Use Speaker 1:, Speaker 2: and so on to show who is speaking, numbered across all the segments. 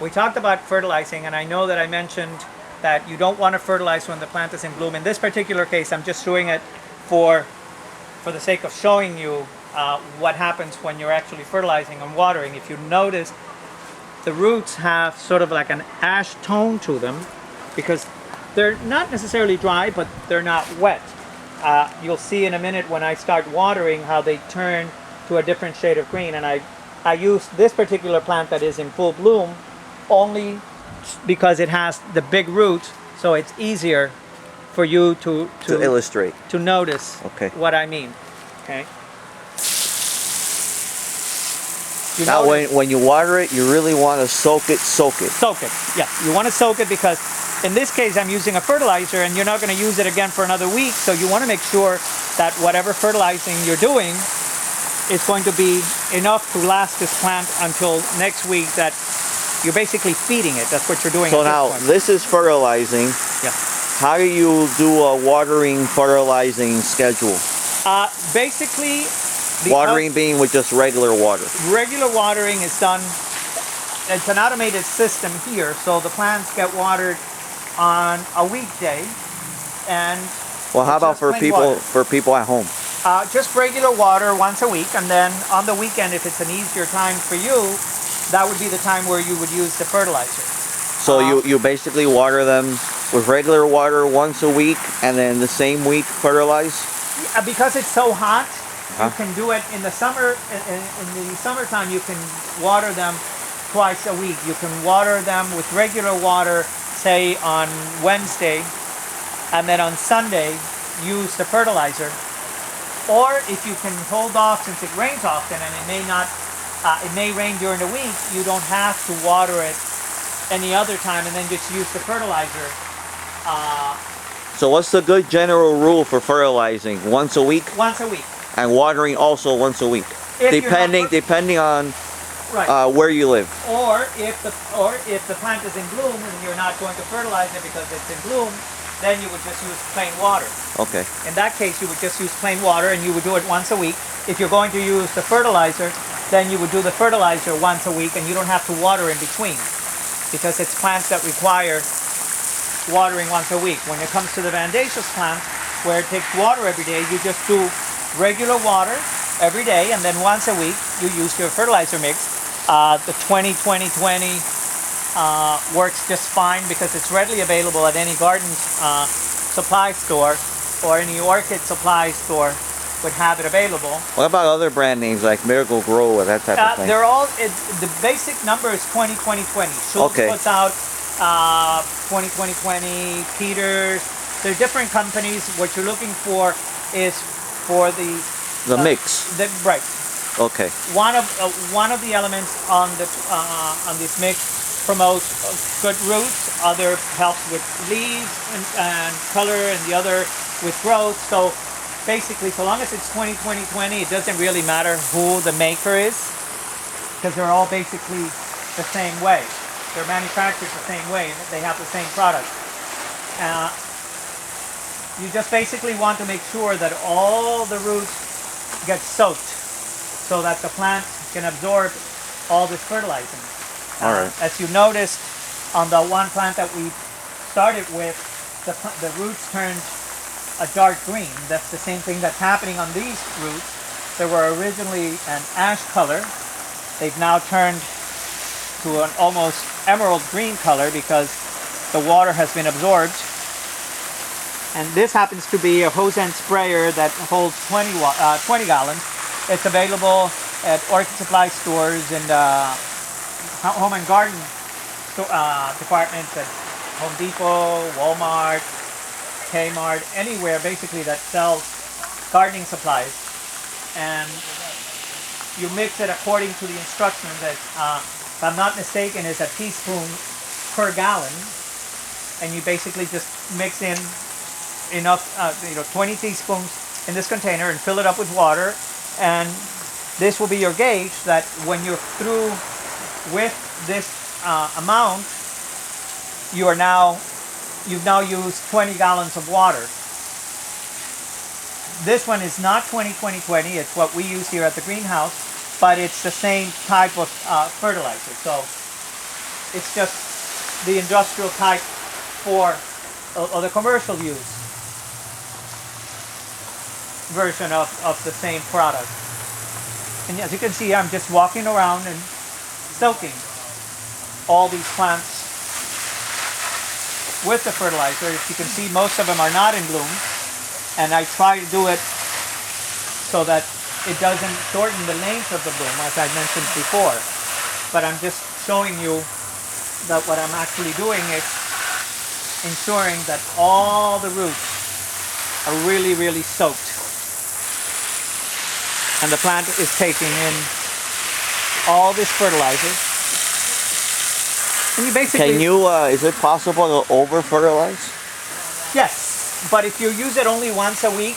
Speaker 1: we talked about fertilizing, and I know that I mentioned that you don't want to fertilize when the plant is in bloom. In this particular case, I'm just doing it for the sake of showing you what happens when you're actually fertilizing and watering. If you notice, the roots have sort of like an ash tone to them because they're not necessarily dry, but they're not wet. You'll see in a minute when I start watering how they turn to a different shade of green. And I use this particular plant that is in full bloom only because it has the big roots, so it's easier for you to
Speaker 2: illustrate,
Speaker 1: to notice what I mean. Okay.
Speaker 2: Now, when you water it, you really want to soak it. Soak it.
Speaker 1: Yeah, you want to soak it because in this case I'm using a fertilizer and you're not going to use it again for another week. So you want to make sure that whatever fertilizing you're doing is going to be enough to last this plant until next week, that you're basically feeding it. That's what you're doing.
Speaker 2: So now this is fertilizing.
Speaker 1: Yeah.
Speaker 2: How do you do a watering fertilizing schedule?
Speaker 1: Basically,
Speaker 2: watering being with just regular water.
Speaker 1: Regular watering is done. It's an automated system here, so the plants get watered on a weekday. And
Speaker 2: well, how about for people at home?
Speaker 1: Just regular water once a week, and then on the weekend, if it's an easier time for you, that would be the time where you would use the fertilizer.
Speaker 2: So you basically water them with regular water once a week, and then the same week fertilize?
Speaker 1: Because it's so hot, you can do it in the summer. In the summertime, you can water them twice a week. You can water them with regular water, say on Wednesday, and then on Sunday, use the fertilizer. Or if you can hold off, since it rains often and it may rain during the week, you don't have to water it any other time and then just use the fertilizer.
Speaker 2: So what's the good general rule for fertilizing? Once a week?
Speaker 1: Once a week.
Speaker 2: And watering also once a week, depending on where you live.
Speaker 1: Or if the plant is in bloom and you're not going to fertilize it because it's in bloom, then you would just use plain water.
Speaker 2: Okay.
Speaker 1: In that case, you would just use plain water and you would do it once a week. If you're going to use the fertilizer, then you would do the fertilizer once a week and you don't have to water in between, because it's plants that require watering once a week. When it comes to the Vandaceous plant, where it takes water every day, you just do regular water every day, and then once a week you use your fertilizer mix. The 20-20-20 works just fine because it's readily available at any garden supply store, or any orchid supply store would have it available. What
Speaker 2: about other brand names like Miracle Grow or that type of thing?
Speaker 1: They're all, the basic number is 20-20-20. Schultz puts out 20-20-20, Peters. They're different companies. What you're looking for is for the
Speaker 2: mix.
Speaker 1: Right.
Speaker 2: Okay.
Speaker 1: One of the elements on this mix promotes good roots. Other helps with leaves and color, and the other with growth. So basically, so long as it's 20-20-20, it doesn't really matter who the maker is, because they're all basically the same way. They're manufactured the same way. They have the same product. You just basically want to make sure that all the roots get soaked so that the plant can absorb all this fertilizing.
Speaker 2: All right.
Speaker 1: As you noticed on the one plant that we started with, the roots turned a dark green. That's the same thing that's happening on these roots. They were originally an ash color. They've now turned to an almost emerald green color because the water has been absorbed. And this happens to be a hose end sprayer that holds 20 gallons. It's available at orchid supply stores and home and garden departments at Home Depot, Walmart, Kmart, anywhere basically that sells gardening supplies. And you mix it according to the instructions that, if I'm not mistaken, is a teaspoon per gallon. And you basically just mix in enough, 20 teaspoons in this container and fill it up with water. And this will be your gauge that when you're through with this amount, you've now used 20 gallons of water. This one is not 20-20-20. It's what we use here at the greenhouse, but it's the same type of fertilizer. So It's just the industrial type for or the commercial use version of the same product. And as you can see, I'm just walking around and soaking all these plants with the fertilizer. As you can see, most of them are not in bloom, and I try to do it so that it doesn't shorten the length of the bloom, as I mentioned before. But I'm just showing you that what I'm actually doing is ensuring that all the roots are really, really soaked. And the plant is taking in all this fertilizer. And you basically...
Speaker 2: Can you, is it possible to over-fertilize?
Speaker 1: Yes, but if you use it only once a week,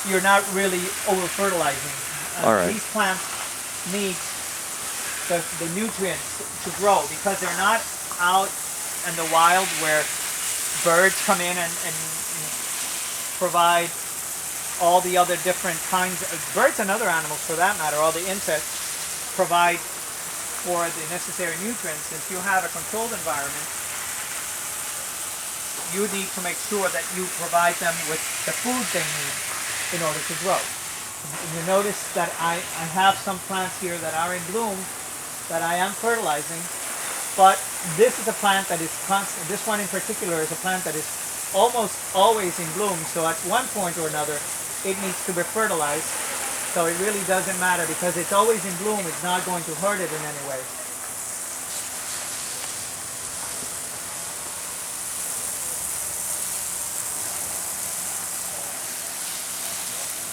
Speaker 1: you're not really over-fertilizing.
Speaker 2: All right.
Speaker 1: These plants need the nutrients to grow because they're not out in the wild where birds come in and provide all the other different kinds of birds and other animals, for that matter, all the insects provide for the necessary nutrients. If you have a controlled environment, you need to make sure that you provide them with the food they need in order to grow. And you notice that I have some plants here that are in bloom that I am fertilizing, but this is a plant that is constant. This one in particular is a plant that is almost always in bloom, so at one point or another it needs to be fertilized. So it really doesn't matter because it's always in bloom. It's not going to hurt it in any way.